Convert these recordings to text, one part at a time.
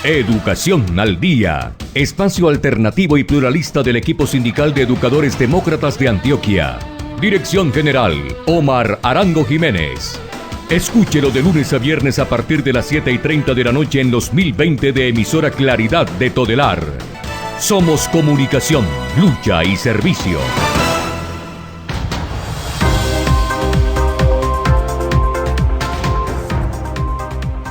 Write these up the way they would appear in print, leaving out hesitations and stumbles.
Educación al Día, espacio alternativo y pluralista del equipo sindical de educadores demócratas de Antioquia. Dirección General, Omar Arango Jiménez. Escúchelo de lunes a viernes a partir de las 7:30 de la noche en los 1020 de emisora Claridad de Todelar. Somos comunicación, lucha y servicio.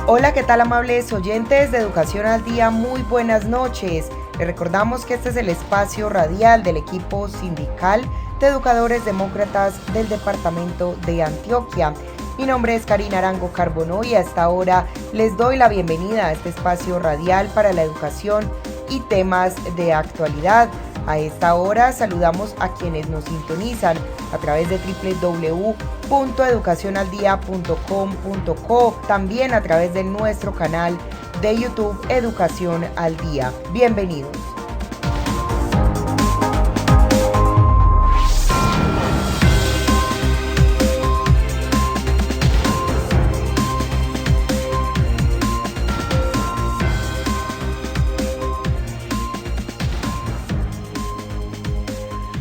Hola, ¿qué tal, amables oyentes de Educación al Día? Muy buenas noches. Les recordamos que este es el espacio radial del equipo sindical de educadores demócratas del departamento de Antioquia. Mi nombre es Karina Arango Carbonó y a esta hora les doy la bienvenida a este espacio radial para la educación y temas de actualidad. A esta hora saludamos a quienes nos sintonizan a través de www.educacionaldia.com.co, también a través de nuestro canal de YouTube Educación al Día. Bienvenidos.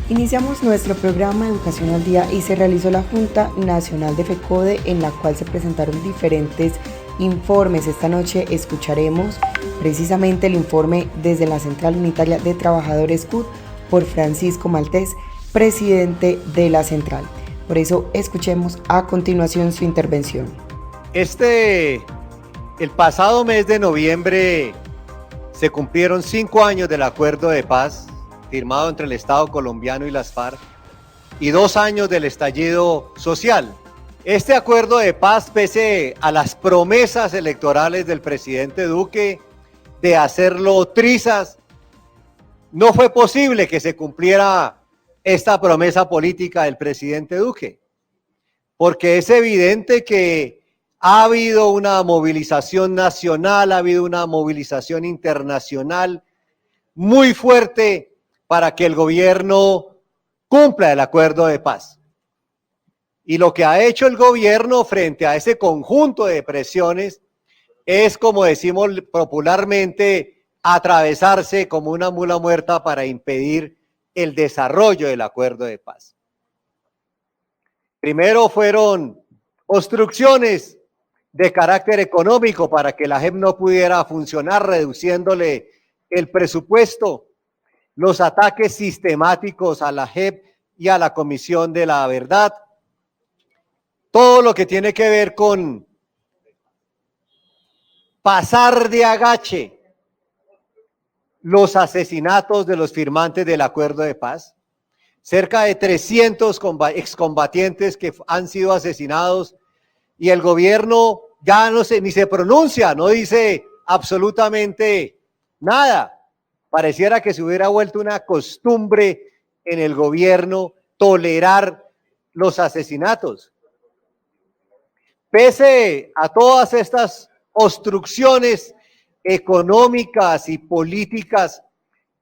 Iniciamos nuestro programa Educación al Día y se realizó la Junta Nacional de FECODE, en la cual se presentaron diferentes informes. Esta noche escucharemos precisamente el informe desde la Central Unitaria de Trabajadores CUT por Francisco Maltés, presidente de la central. Por eso escuchemos a continuación su intervención. El pasado mes de noviembre se cumplieron 5 años del acuerdo de paz firmado entre el Estado colombiano y las FARC, y 2 años del estallido social. Este acuerdo de paz, pese a las promesas electorales del presidente Duque de hacerlo trizas, no fue posible que se cumpliera esta promesa política del presidente Duque, porque es evidente que ha habido una movilización nacional, ha habido una movilización internacional muy fuerte para que el gobierno cumpla el acuerdo de paz. Y lo que ha hecho el gobierno frente a ese conjunto de presiones es, como decimos popularmente, atravesarse como una mula muerta para impedir el desarrollo del acuerdo de paz. Primero fueron obstrucciones de carácter económico para que la JEP no pudiera funcionar, reduciéndole el presupuesto. Los ataques sistemáticos a la JEP y a la Comisión de la Verdad, todo lo que tiene que ver con pasar de agache los asesinatos de los firmantes del acuerdo de paz, cerca de 300 excombatientes que han sido asesinados y el gobierno ya ni se pronuncia, no dice absolutamente nada. Pareciera que se hubiera vuelto una costumbre en el gobierno tolerar los asesinatos. Pese a todas estas obstrucciones económicas y políticas,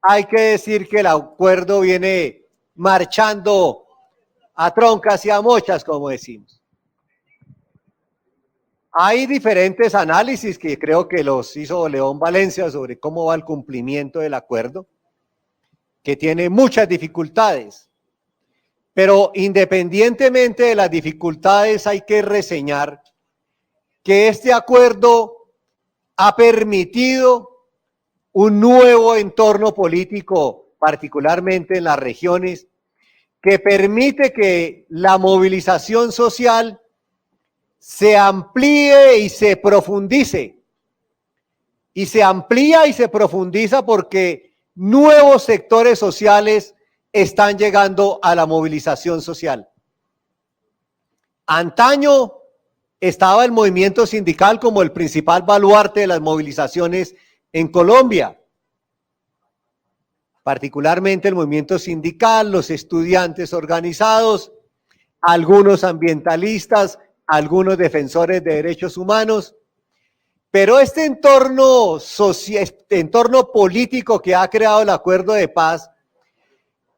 hay que decir que el acuerdo viene marchando a troncas y a mochas, como decimos. Hay diferentes análisis que creo que los hizo León Valencia sobre cómo va el cumplimiento del acuerdo, que tiene muchas dificultades. Pero independientemente de las dificultades, hay que reseñar que este acuerdo ha permitido un nuevo entorno político, particularmente en las regiones, que permite que la movilización social se amplíe y se profundice. Y se amplía y se profundiza porque nuevos sectores sociales están llegando a la movilización social. Antaño estaba el movimiento sindical como el principal baluarte de las movilizaciones en Colombia. Particularmente el movimiento sindical, los estudiantes organizados, algunos ambientalistas, algunos defensores de derechos humanos, pero este entorno político que ha creado el acuerdo de paz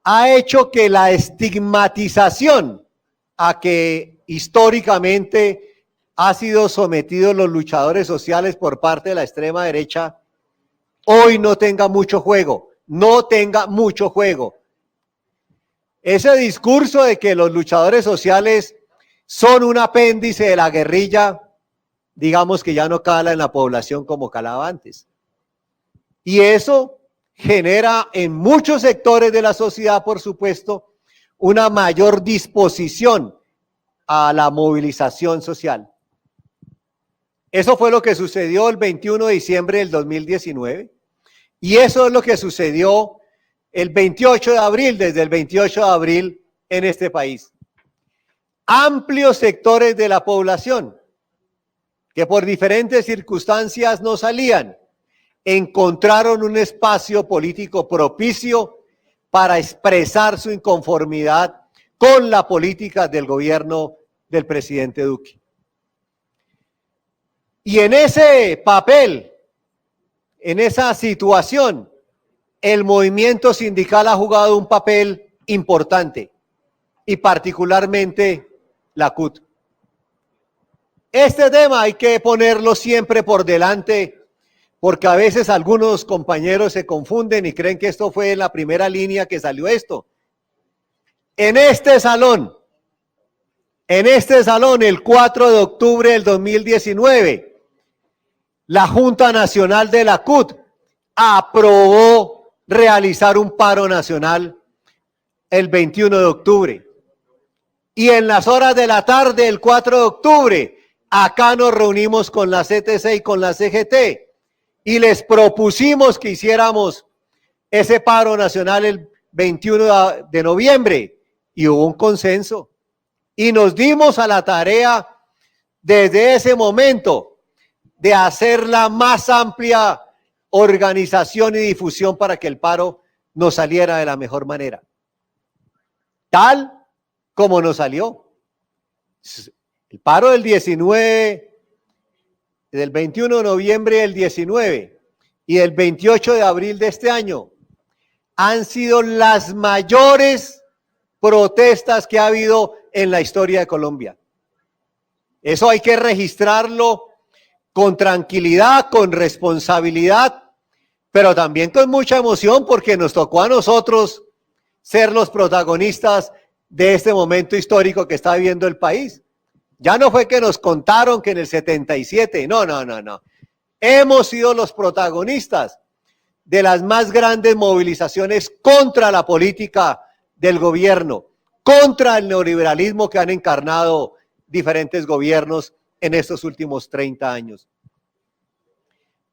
ha hecho que la estigmatización a que históricamente ha sido sometidos los luchadores sociales por parte de la extrema derecha hoy no tenga mucho juego, no tenga mucho juego. Ese discurso de que los luchadores sociales son un apéndice de la guerrilla, digamos que ya no cala en la población como calaba antes. Y eso genera en muchos sectores de la sociedad, por supuesto, una mayor disposición a la movilización social. Eso fue lo que sucedió el 21 de diciembre del 2019 y eso es lo que sucedió el 28 de abril, desde el 28 de abril en este país. Amplios sectores de la población que por diferentes circunstancias no salían, encontraron un espacio político propicio para expresar su inconformidad con la política del gobierno del presidente Duque. Y en ese papel, en esa situación, el movimiento sindical ha jugado un papel importante y particularmente la CUT. Este tema hay que ponerlo siempre por delante porque a veces algunos compañeros se confunden y creen que esto fue en la primera línea que salió esto. En este salón, el 4 de octubre del 2019, la Junta Nacional de la CUT aprobó realizar un paro nacional el 21 de octubre. Y en las horas de la tarde, el 4 de octubre, acá nos reunimos con la CTC y con la CGT y les propusimos que hiciéramos ese paro nacional el 21 de noviembre y hubo un consenso. Y nos dimos a la tarea desde ese momento de hacer la más amplia organización y difusión para que el paro nos saliera de la mejor manera. Tal como nos salió. El paro del 21 de noviembre del 19 y el 28 de abril de este año han sido las mayores protestas que ha habido en la historia de Colombia. Eso hay que registrarlo con tranquilidad, con responsabilidad, pero también con mucha emoción porque nos tocó a nosotros ser los protagonistas de este momento histórico que está viviendo el país. Ya no fue que nos contaron que en el 77, no. Hemos sido los protagonistas de las más grandes movilizaciones contra la política del gobierno, contra el neoliberalismo que han encarnado diferentes gobiernos en estos últimos 30 años.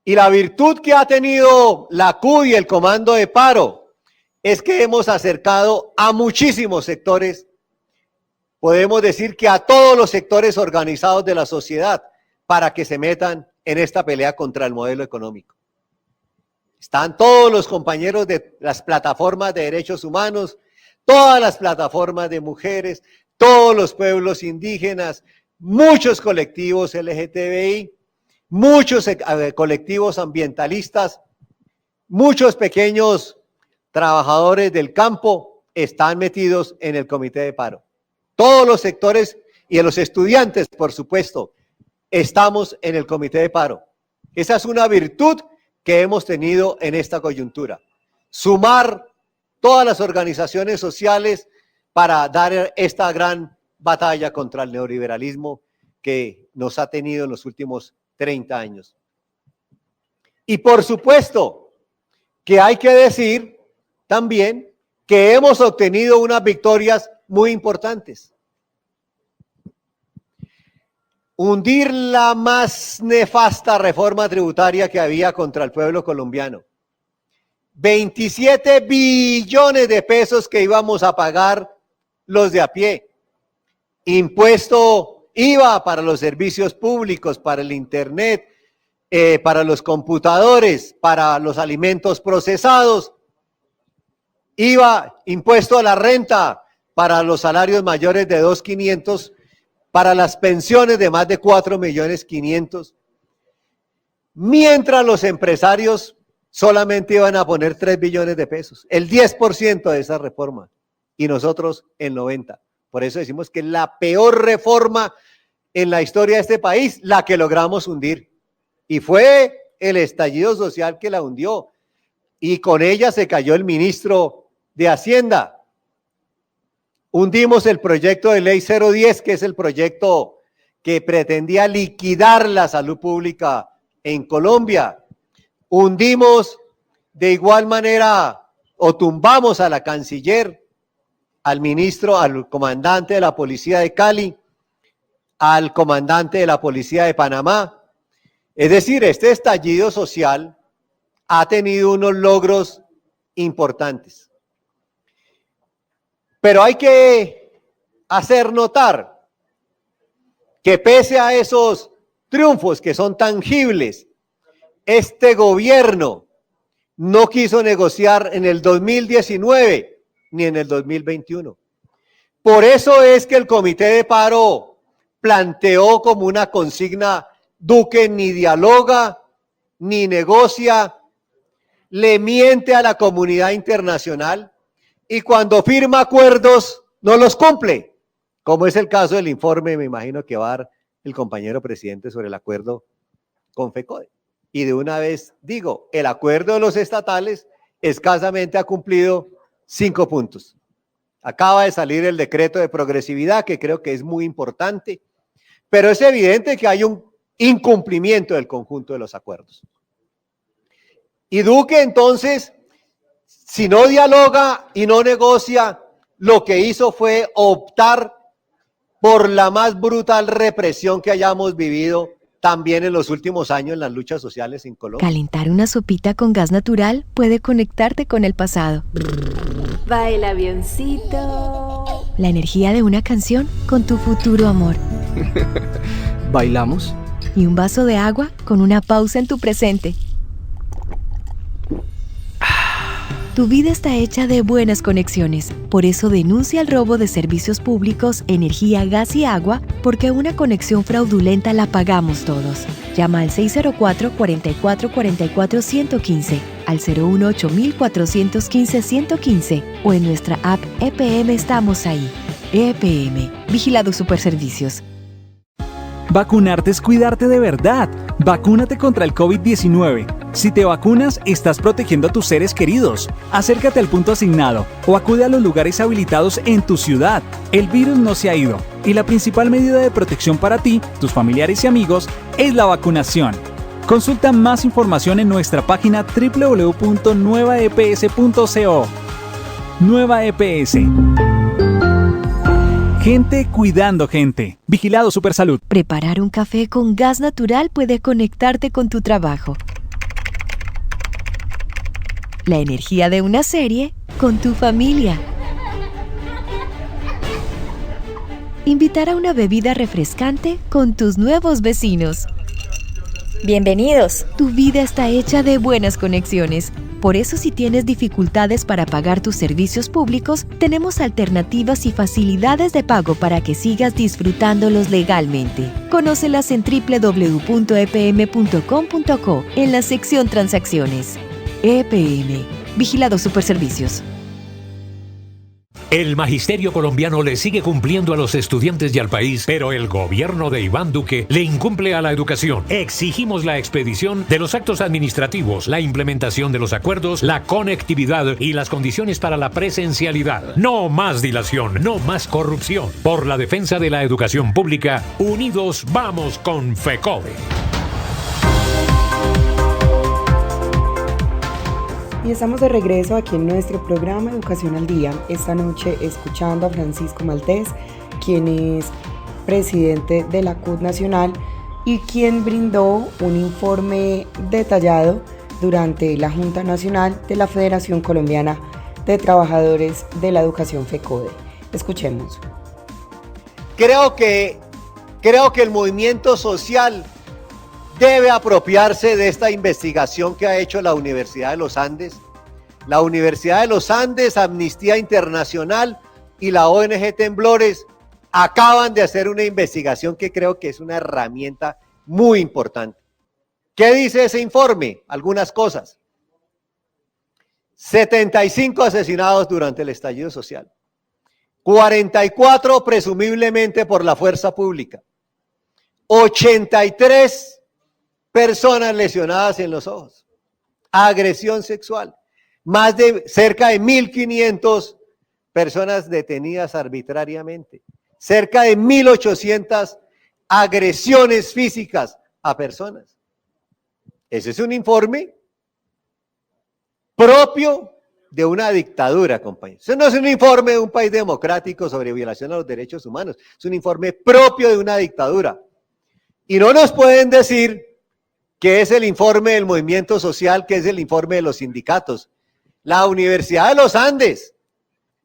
Y la virtud que ha tenido la CUT y el comando de paro es que hemos acercado a muchísimos sectores, podemos decir que a todos los sectores organizados de la sociedad para que se metan en esta pelea contra el modelo económico. Están todos los compañeros de las plataformas de derechos humanos, todas las plataformas de mujeres, todos los pueblos indígenas, muchos colectivos LGTBI, muchos colectivos ambientalistas, muchos pequeños trabajadores del campo están metidos en el comité de paro. Todos los sectores y los estudiantes, por supuesto, estamos en el comité de paro. Esa es una virtud que hemos tenido en esta coyuntura. Sumar todas las organizaciones sociales para dar esta gran batalla contra el neoliberalismo que nos ha tenido en los últimos 30 años. Y por supuesto que hay que decir también que hemos obtenido unas victorias muy importantes. Hundir la más nefasta reforma tributaria que había contra el pueblo colombiano. 27 billones de pesos que íbamos a pagar los de a pie. Impuesto IVA para los servicios públicos, para el internet, para los computadores, para los alimentos procesados. IVA, impuesto a la renta para los salarios mayores de 2.500, para las pensiones de más de 4.500.000, mientras los empresarios solamente iban a poner 3 billones de pesos, el 10% de esa reforma, y nosotros el 90%. Por eso decimos que es la peor reforma en la historia de este país, la que logramos hundir. Y fue el estallido social que la hundió, y con ella se cayó el ministro de Hacienda. Hundimos el proyecto de ley 010, que es el proyecto que pretendía liquidar la salud pública en Colombia. Hundimos de igual manera o tumbamos a la canciller, al ministro, al comandante de la policía de Cali, al comandante de la policía de Panamá. Es decir, este estallido social ha tenido unos logros importantes. Pero hay que hacer notar que pese a esos triunfos que son tangibles, este gobierno no quiso negociar en el 2019 ni en el 2021. Por eso es que el Comité de Paro planteó como una consigna: Duque ni dialoga, ni negocia, le miente a la comunidad internacional y cuando firma acuerdos no los cumple, como es el caso del informe, me imagino que va a dar el compañero presidente sobre el acuerdo con FECODE. Y de una vez digo, el acuerdo de los estatales escasamente ha cumplido 5 puntos. Acaba de salir el decreto de progresividad, que creo que es muy importante, pero es evidente que hay un incumplimiento del conjunto de los acuerdos. Y Duque, entonces, si no dialoga y no negocia, lo que hizo fue optar por la más brutal represión que hayamos vivido también en los últimos años en las luchas sociales en Colombia. Calentar una sopita con gas natural puede conectarte con el pasado. Va el avioncito. La energía de una canción con tu futuro amor. ¿Bailamos? Y un vaso de agua con una pausa en tu presente. Tu vida está hecha de buenas conexiones. Por eso denuncia el robo de servicios públicos, energía, gas y agua, porque una conexión fraudulenta la pagamos todos. Llama al 604-4444-115, al 018-415-115 o en nuestra app EPM Estamos Ahí. EPM, Vigilado Superservicios. Vacunarte es cuidarte de verdad. Vacúnate contra el COVID-19. Si te vacunas, estás protegiendo a tus seres queridos. Acércate al punto asignado o acude a los lugares habilitados en tu ciudad. El virus no se ha ido y la principal medida de protección para ti, tus familiares y amigos es la vacunación. Consulta más información en nuestra página www.nuevaeps.co. Nueva EPS. Gente cuidando gente. Vigilado Supersalud. Preparar un café con gas natural puede conectarte con tu trabajo. La energía de una serie con tu familia. Invitar a una bebida refrescante con tus nuevos vecinos. Bienvenidos. Tu vida está hecha de buenas conexiones. Por eso, si tienes dificultades para pagar tus servicios públicos, tenemos alternativas y facilidades de pago para que sigas disfrutándolos legalmente. Conócelas en www.epm.com.co en la sección Transacciones. EPM, Vigilado Superservicios. El magisterio colombiano le sigue cumpliendo a los estudiantes y al país, pero el gobierno de Iván Duque le incumple a la educación. Exigimos la expedición de los actos administrativos, la implementación de los acuerdos, la conectividad y las condiciones para la presencialidad. No más dilación, no más corrupción. Por la defensa de la educación pública, unidos vamos con FECODE. Y estamos de regreso aquí en nuestro programa Educación al Día, esta noche escuchando a Francisco Maltés, quien es presidente de la CUT Nacional y quien brindó un informe detallado durante la Junta Nacional de la Federación Colombiana de Trabajadores de la Educación FECODE. Escuchemos. Creo que el movimiento social debe apropiarse de esta investigación que ha hecho la Universidad de los Andes. La Universidad de los Andes, Amnistía Internacional y la ONG Temblores acaban de hacer una investigación que creo que es una herramienta muy importante. ¿Qué dice ese informe? Algunas cosas. 75 asesinados durante el estallido social. 44 presumiblemente por la fuerza pública. 83 personas lesionadas en los ojos, agresión sexual, cerca de 1.500 personas detenidas arbitrariamente, cerca de 1.800 agresiones físicas a personas. Ese es un informe propio de una dictadura, compañeros. Eso no es un informe de un país democrático sobre violación a los derechos humanos, es un informe propio de una dictadura. Y no nos pueden decir que es el informe del movimiento social, que es el informe de los sindicatos. La Universidad de los Andes,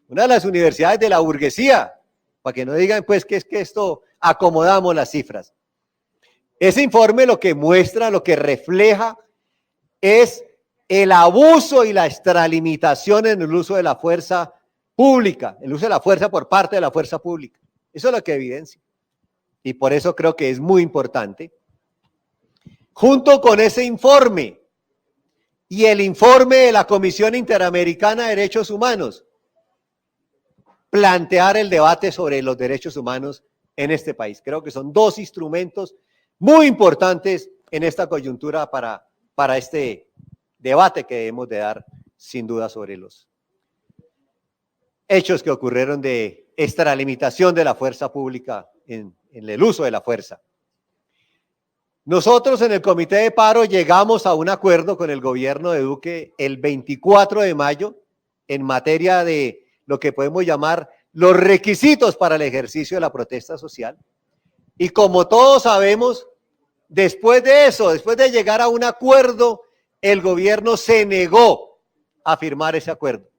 una de las universidades de la burguesía, para que no digan pues que es que esto acomodamos las cifras. Ese informe lo que muestra, lo que refleja es el abuso y la extralimitación en el uso de la fuerza pública, el uso de la fuerza por parte de la fuerza pública. Eso es lo que evidencia. Y por eso creo que es muy importante, junto con ese informe y el informe de la Comisión Interamericana de Derechos Humanos, plantear el debate sobre los derechos humanos en este país. Creo que son dos instrumentos muy importantes en esta coyuntura para este debate que debemos de dar, sin duda, sobre los hechos que ocurrieron de extralimitación de la fuerza pública en el uso de la fuerza. Nosotros en el Comité de Paro llegamos a un acuerdo con el gobierno de Duque el 24 de mayo en materia de lo que podemos llamar los requisitos para el ejercicio de la protesta social. Y como todos sabemos, después de eso, después de llegar a un acuerdo, el gobierno se negó a firmar ese acuerdo.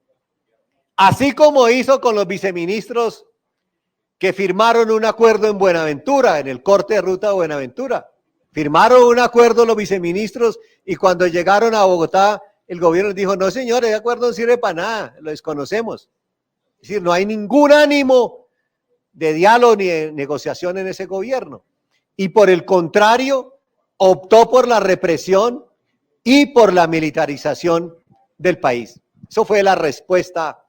Así como hizo con los viceministros que firmaron un acuerdo en Buenaventura, en el corte de ruta de Buenaventura. Firmaron un acuerdo los viceministros y cuando llegaron a Bogotá, el gobierno dijo, no señores, ese acuerdo no sirve para nada, lo desconocemos. Es decir, no hay ningún ánimo de diálogo ni de negociación en ese gobierno. Y por el contrario, optó por la represión y por la militarización del país. Eso fue la respuesta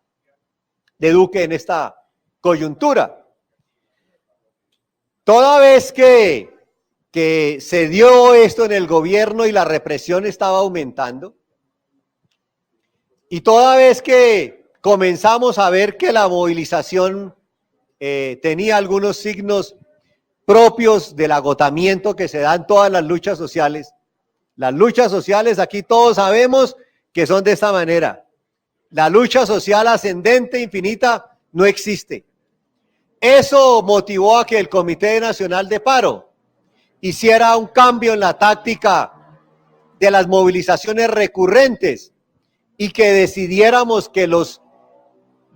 de Duque en esta coyuntura. Toda vez que se dio esto en el gobierno y la represión estaba aumentando, y toda vez que comenzamos a ver que la movilización tenía algunos signos propios del agotamiento que se dan todas las luchas sociales aquí todos sabemos que son de esta manera. La lucha social ascendente infinita no existe. Eso motivó a que el Comité Nacional de Paro hiciera un cambio en la táctica de las movilizaciones recurrentes y que decidiéramos que los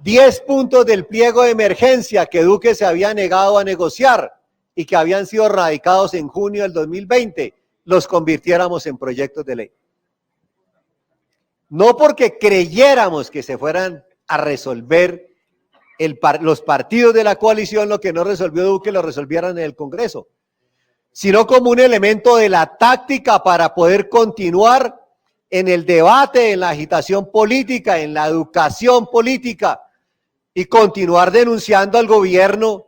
10 puntos del pliego de emergencia que Duque se había negado a negociar y que habían sido radicados en junio del 2020, los convirtiéramos en proyectos de ley. No porque creyéramos que se fueran a resolver los partidos de la coalición, lo que no resolvió Duque lo resolvieran en el Congreso, sino como un elemento de la táctica para poder continuar en el debate, en la agitación política, en la educación política y continuar denunciando al gobierno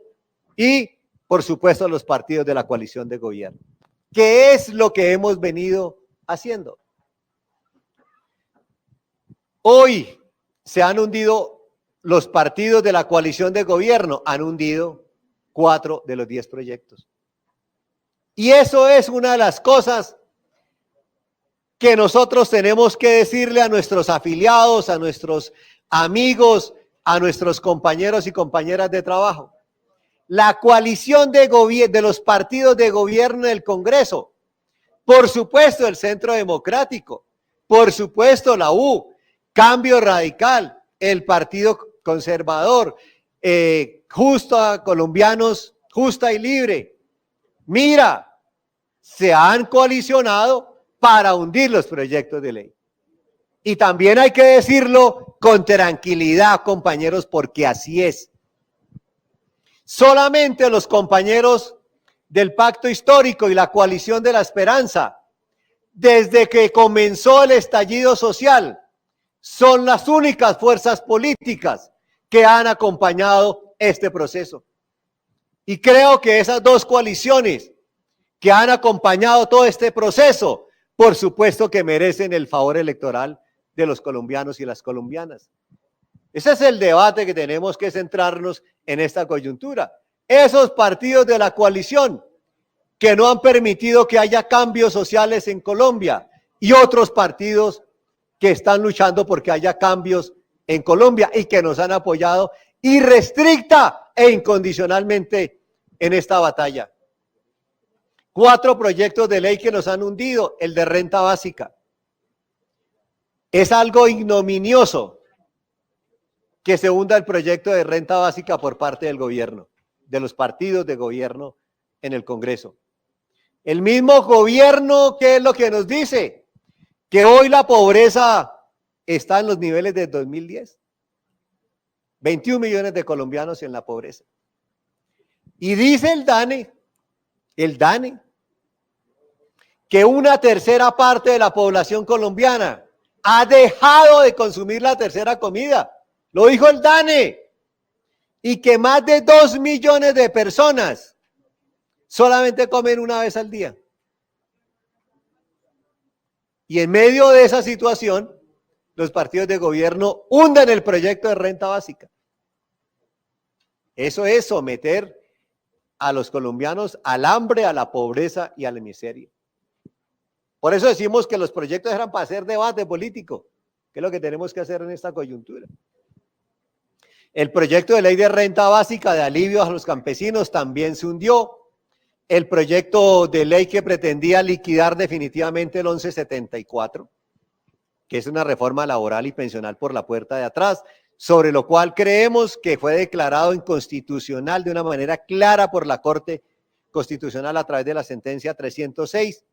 y, por supuesto, a los partidos de la coalición de gobierno. ¿Qué es lo que hemos venido haciendo? Hoy se han hundido los partidos de la coalición de gobierno, han hundido 4 de los 10 proyectos. Y eso es una de las cosas que nosotros tenemos que decirle a nuestros afiliados, a nuestros amigos, a nuestros compañeros y compañeras de trabajo. La coalición de los partidos de gobierno del Congreso, por supuesto el Centro Democrático, por supuesto la U, Cambio Radical, el Partido Conservador, Justa, Colombianos, Justa y Libre. Mira, se han coalicionado para hundir los proyectos de ley. Y también hay que decirlo con tranquilidad, compañeros, porque así es. Solamente los compañeros del Pacto Histórico y la Coalición de la Esperanza, desde que comenzó el estallido social, son las únicas fuerzas políticas que han acompañado este proceso. Y creo que esas dos coaliciones que han acompañado todo este proceso, por supuesto que merecen el favor electoral de los colombianos y las colombianas. Ese es el debate que tenemos que centrarnos en esta coyuntura. Esos partidos de la coalición que no han permitido que haya cambios sociales en Colombia y otros partidos que están luchando porque haya cambios en Colombia y que nos han apoyado irrestricta e incondicionalmente en esta batalla. 4 proyectos de ley que nos han hundido, el de renta básica. Es algo ignominioso que se hunda el proyecto de renta básica por parte del gobierno, de los partidos de gobierno en el Congreso. El mismo gobierno, ¿qué es lo que nos dice? Que hoy la pobreza está en los niveles de 2010. 21 millones de colombianos en la pobreza. Y dice el DANE, que una tercera parte de la población colombiana ha dejado de consumir la tercera comida. Lo dijo el DANE. Y que más de 2 millones de personas solamente comen una vez al día. Y en medio de esa situación, los partidos de gobierno hunden el proyecto de renta básica. Eso es someter a los colombianos al hambre, a la pobreza y a la miseria. Por eso decimos que los proyectos eran para hacer debate político, que es lo que tenemos que hacer en esta coyuntura. El proyecto de ley de renta básica de alivio a los campesinos también se hundió. El proyecto de ley que pretendía liquidar definitivamente el 1174, que es una reforma laboral y pensional por la puerta de atrás, sobre lo cual creemos que fue declarado inconstitucional de una manera clara por la Corte Constitucional a través de la sentencia 306.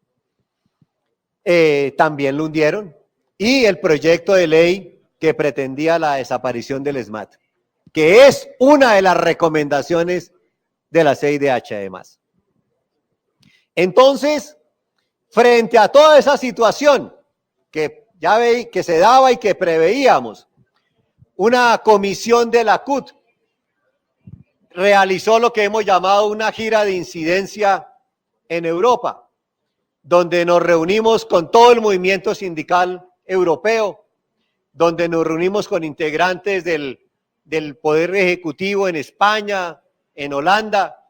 También lo hundieron. Y el proyecto de ley que pretendía la desaparición del SMAT, que es una de las recomendaciones de la CIDH además. Entonces, frente a toda esa situación que ya veí que se daba y que preveíamos, una comisión de la CUT realizó lo que hemos llamado una gira de incidencia en Europa, donde nos reunimos con todo el movimiento sindical europeo, donde nos reunimos con integrantes del Poder Ejecutivo en España, en Holanda,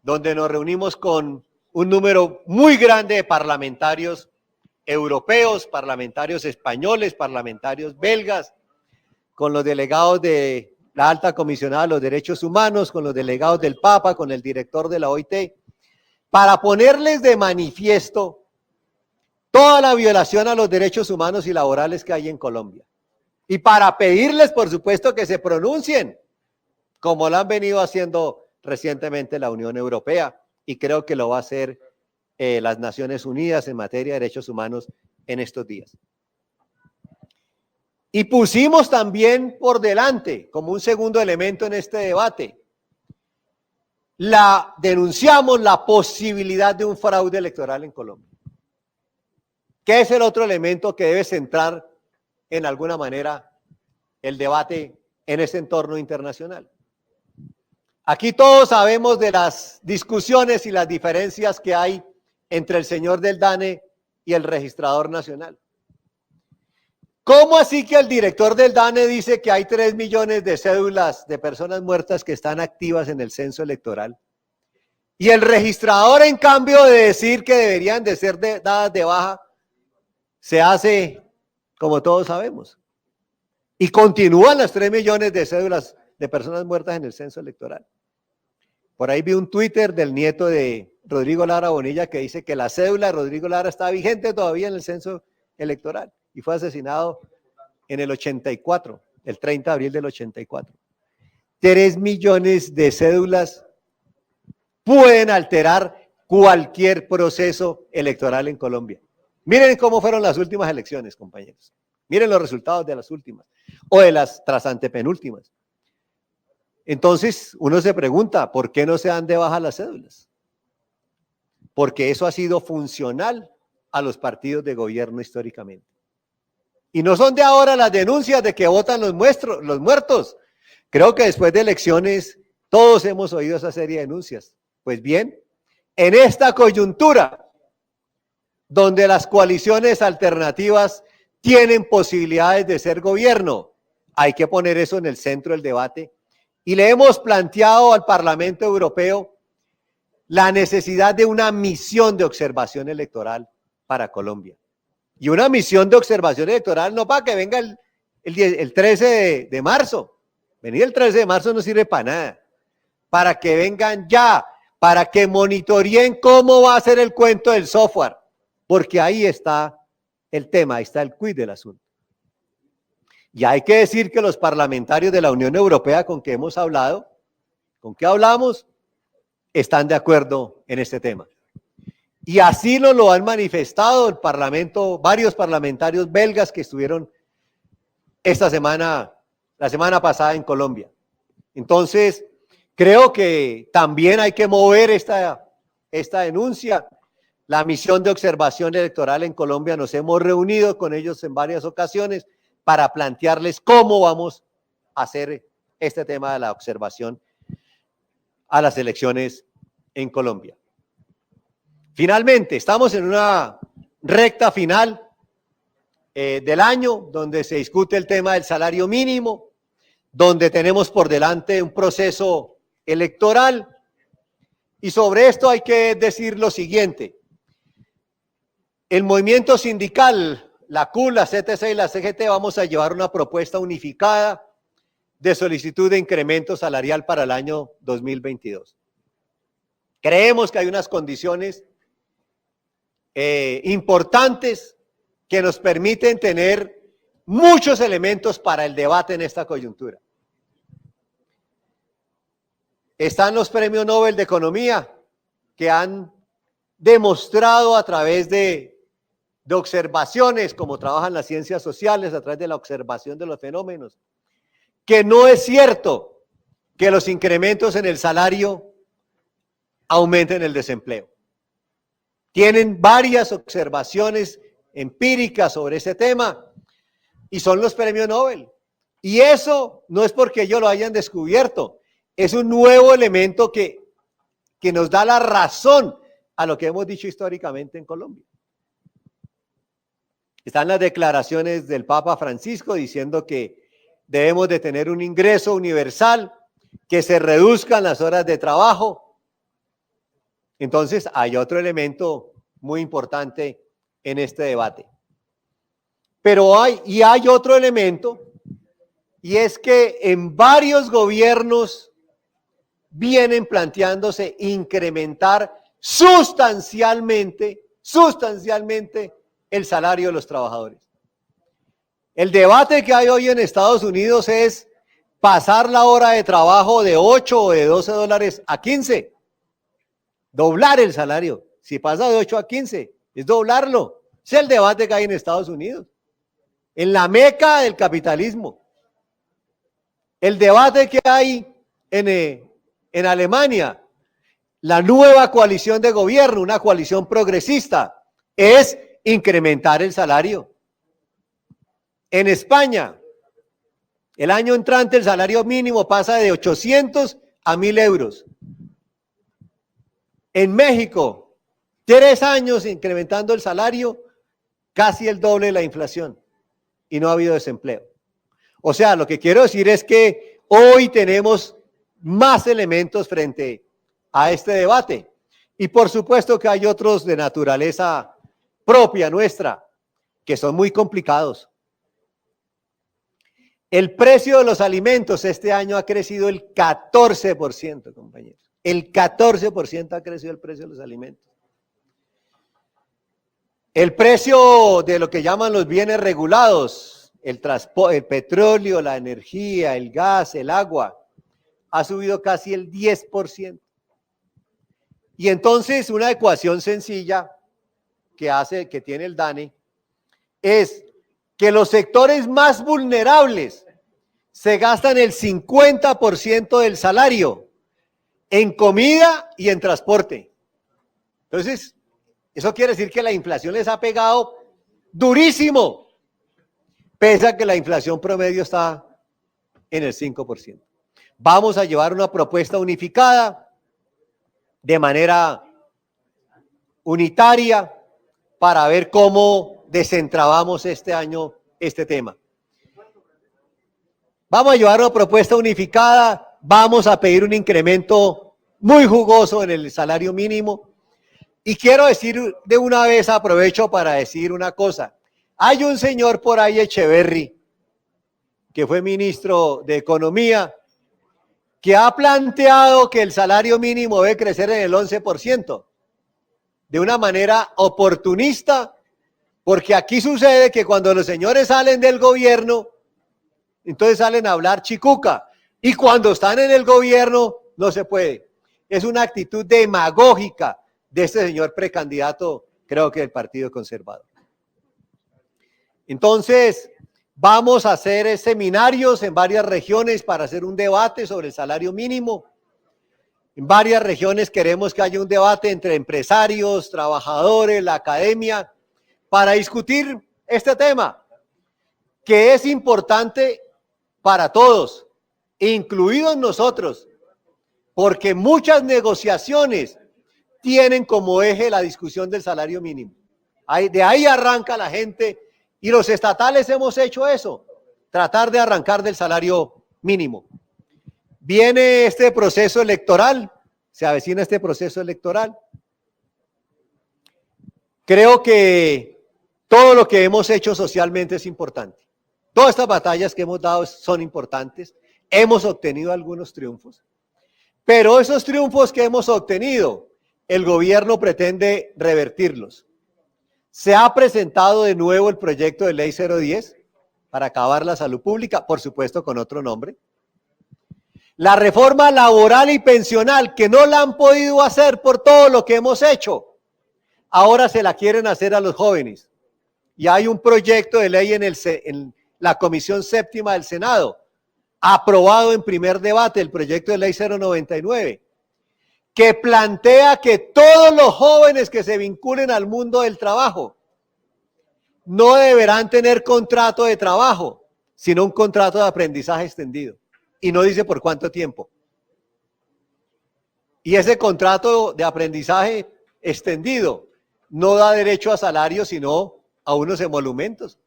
donde nos reunimos con un número muy grande de parlamentarios europeos, parlamentarios españoles, parlamentarios belgas, con los delegados de la Alta Comisionada de los Derechos Humanos, con los delegados del Papa, con el director de la OIT, para ponerles de manifiesto toda la violación a los derechos humanos y laborales que hay en Colombia. Y para pedirles, por supuesto, que se pronuncien, como lo han venido haciendo recientemente la Unión Europea, y creo que lo va a hacer las Naciones Unidas en materia de derechos humanos en estos días. Y pusimos también por delante, como un segundo elemento en este debate, denunciamos la posibilidad de un fraude electoral en Colombia, que es el otro elemento que debe centrar en alguna manera el debate en ese entorno internacional. Aquí todos sabemos de las discusiones y las diferencias que hay entre el señor del DANE y el registrador nacional. ¿Cómo así que el director del DANE dice que hay 3 millones de cédulas de personas muertas que están activas en el censo electoral? Y el registrador, en cambio de decir que deberían de ser dadas de baja, se hace como todos sabemos. Y continúan las 3 millones de cédulas de personas muertas en el censo electoral. Por ahí vi un Twitter del nieto de Rodrigo Lara Bonilla que dice que la cédula de Rodrigo Lara está vigente todavía en el censo electoral y fue asesinado en el 84, el 30 de abril del 84. 3 millones de cédulas pueden alterar cualquier proceso electoral en Colombia. Miren cómo fueron las últimas elecciones, compañeros. Miren los resultados de las últimas o de las tras antepenúltimas. Entonces, uno se pregunta, ¿por qué no se dan de baja las cédulas? Porque eso ha sido funcional a los partidos de gobierno históricamente. Y no son de ahora las denuncias de que votan los muertos. Creo que después de elecciones todos hemos oído esa serie de denuncias. Pues bien, en esta coyuntura donde las coaliciones alternativas tienen posibilidades de ser gobierno. Hay que poner eso en el centro del debate. Y le hemos planteado al Parlamento Europeo la necesidad de una misión de observación electoral para Colombia. Y una misión de observación electoral no para que venga el 13 de marzo. Venir el 13 de marzo no sirve para nada. Para que vengan ya, para que monitoreen cómo va a ser el cuento del software. Porque ahí está el tema, ahí está el quid del asunto. Y hay que decir que los parlamentarios de la Unión Europea con que hemos hablado, con que hablamos, están de acuerdo en este tema. Y así nos lo han manifestado el Parlamento, varios parlamentarios belgas que estuvieron esta semana, la semana pasada en Colombia. Entonces, creo que también hay que mover esta denuncia. La misión de observación electoral en Colombia, nos hemos reunido con ellos en varias ocasiones para plantearles cómo vamos a hacer este tema de la observación a las elecciones en Colombia. Finalmente, estamos en una recta final del año donde se discute el tema del salario mínimo, donde tenemos por delante un proceso electoral y sobre esto hay que decir lo siguiente. El movimiento sindical, la CUT, la CTC y la CGT vamos a llevar una propuesta unificada de solicitud de incremento salarial para el año 2022. Creemos que hay unas condiciones importantes que nos permiten tener muchos elementos para el debate en esta coyuntura. Están los premios Nobel de Economía que han demostrado a través de observaciones, como trabajan las ciencias sociales, a través de la observación de los fenómenos, que no es cierto que los incrementos en el salario aumenten el desempleo. Tienen varias observaciones empíricas sobre ese tema y son los premios Nobel. Y eso no es porque ellos lo hayan descubierto, es un nuevo elemento que nos da la razón a lo que hemos dicho históricamente en Colombia. Están las declaraciones del Papa Francisco diciendo que debemos de tener un ingreso universal, que se reduzcan las horas de trabajo. Entonces hay otro elemento muy importante en este debate. Pero hay otro elemento, y es que en varios gobiernos vienen planteándose incrementar sustancialmente el salario de los trabajadores. El debate que hay hoy en Estados Unidos es pasar la hora de trabajo de 8 o de 12 dólares a 15. Doblar el salario. Si pasa de 8 a 15, es doblarlo. Es el debate que hay en Estados Unidos. En la meca del capitalismo. El debate que hay en Alemania, la nueva coalición de gobierno, una coalición progresista, es incrementar el salario. En España, el año entrante el salario mínimo pasa de 800 a 1.000 euros. En México, 3 años incrementando el salario, casi el doble de la inflación y no ha habido desempleo. O sea, lo que quiero decir es que hoy tenemos más elementos frente a este debate y por supuesto que hay otros de naturaleza propia nuestra que son muy complicados. El precio de los alimentos este año ha crecido el 14%, compañeros. El 14% ha crecido el precio de los alimentos. El precio de lo que llaman los bienes regulados, el petróleo, la energía, el gas, el agua, ha subido casi el 10%. Y entonces una ecuación sencilla que tiene el DANE es que los sectores más vulnerables se gastan el 50% del salario en comida y en transporte. Entonces, eso quiere decir que la inflación les ha pegado durísimo, pese a que la inflación promedio está en el 5%. Vamos a llevar una propuesta unificada de manera unitaria, para ver cómo desentrabamos este año este tema. Vamos a llevar una propuesta unificada, vamos a pedir un incremento muy jugoso en el salario mínimo. Y quiero decir de una vez, aprovecho para decir una cosa. Hay un señor por ahí, Echeverry, que fue ministro de Economía, que ha planteado que el salario mínimo debe crecer en el 11%, de una manera oportunista, porque aquí sucede que cuando los señores salen del gobierno, entonces salen a hablar chicuca, y cuando están en el gobierno no se puede. Es una actitud demagógica de este señor precandidato, creo que del Partido Conservador. Entonces, vamos a hacer seminarios en varias regiones para hacer un debate sobre el salario mínimo. En varias regiones queremos que haya un debate entre empresarios, trabajadores, la academia, para discutir este tema, que es importante para todos, incluidos nosotros, porque muchas negociaciones tienen como eje la discusión del salario mínimo. De ahí arranca la gente, y los estatales hemos hecho eso, tratar de arrancar del salario mínimo. Viene este proceso electoral, se avecina este proceso electoral. Creo que todo lo que hemos hecho socialmente es importante. Todas estas batallas que hemos dado son importantes. Hemos obtenido algunos triunfos, pero esos triunfos que hemos obtenido, el gobierno pretende revertirlos. Se ha presentado de nuevo el proyecto de ley 010 para acabar la salud pública, por supuesto con otro nombre. La reforma laboral y pensional, que no la han podido hacer por todo lo que hemos hecho, ahora se la quieren hacer a los jóvenes. Y hay un proyecto de ley en la Comisión Séptima del Senado, aprobado en primer debate, el proyecto de ley 099, que plantea que todos los jóvenes que se vinculen al mundo del trabajo no deberán tener contrato de trabajo, sino un contrato de aprendizaje extendido. Y no dice por cuánto tiempo. Y ese contrato de aprendizaje extendido no da derecho a salario, sino a unos emolumentos.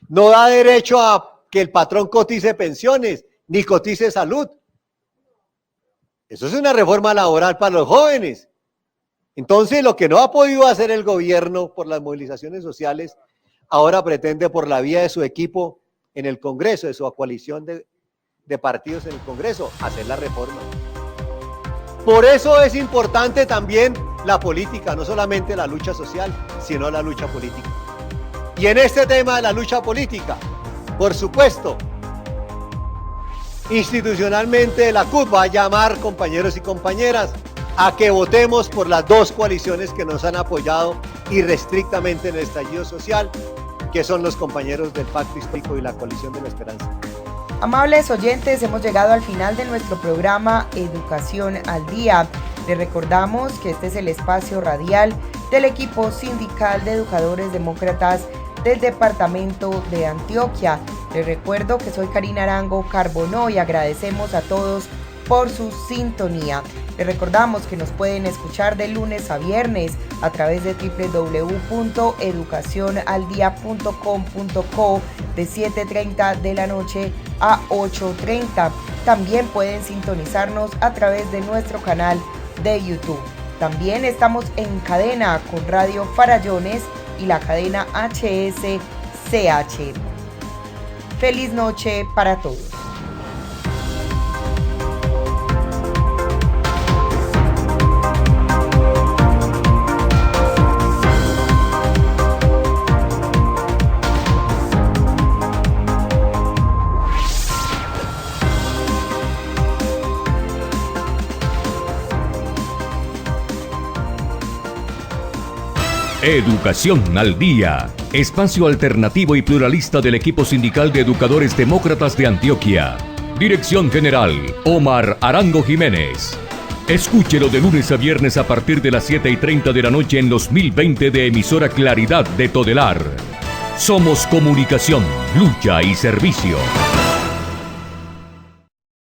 No da derecho a que el patrón cotice pensiones, ni cotice salud. Eso es una reforma laboral para los jóvenes. Entonces, lo que no ha podido hacer el gobierno por las movilizaciones sociales, ahora pretende por la vía de su equipo en el Congreso, de su coalición de partidos en el Congreso, hacer la reforma. Por eso es importante también la política, no solamente la lucha social, sino la lucha política. Y en este tema de la lucha política, por supuesto, institucionalmente la CUT va a llamar, compañeros y compañeras, a que votemos por las dos coaliciones que nos han apoyado irrestrictamente en el estallido social, que son los compañeros del Pacto Histórico y la Coalición de la Esperanza. Amables oyentes, hemos llegado al final de nuestro programa Educación al Día. Les recordamos que este es el espacio radial del equipo sindical de educadores demócratas del departamento de Antioquia. Les recuerdo que soy Karina Arango Carbonó y agradecemos a todos por su sintonía. Les recordamos que nos pueden escuchar de lunes a viernes a través de www.educacionaldia.com.co de 7:30 de la noche a 8:30. También pueden sintonizarnos a través de nuestro canal de YouTube. También estamos en cadena con Radio Farallones y la cadena HSCH. Feliz noche para todos. Educación al Día, espacio alternativo y pluralista del equipo sindical de educadores demócratas de Antioquia. Dirección General, Omar Arango Jiménez. Escúchelo de lunes a viernes a partir de las 7:30 de la noche en los 1020 de emisora Claridad de Todelar. Somos comunicación, lucha y servicio.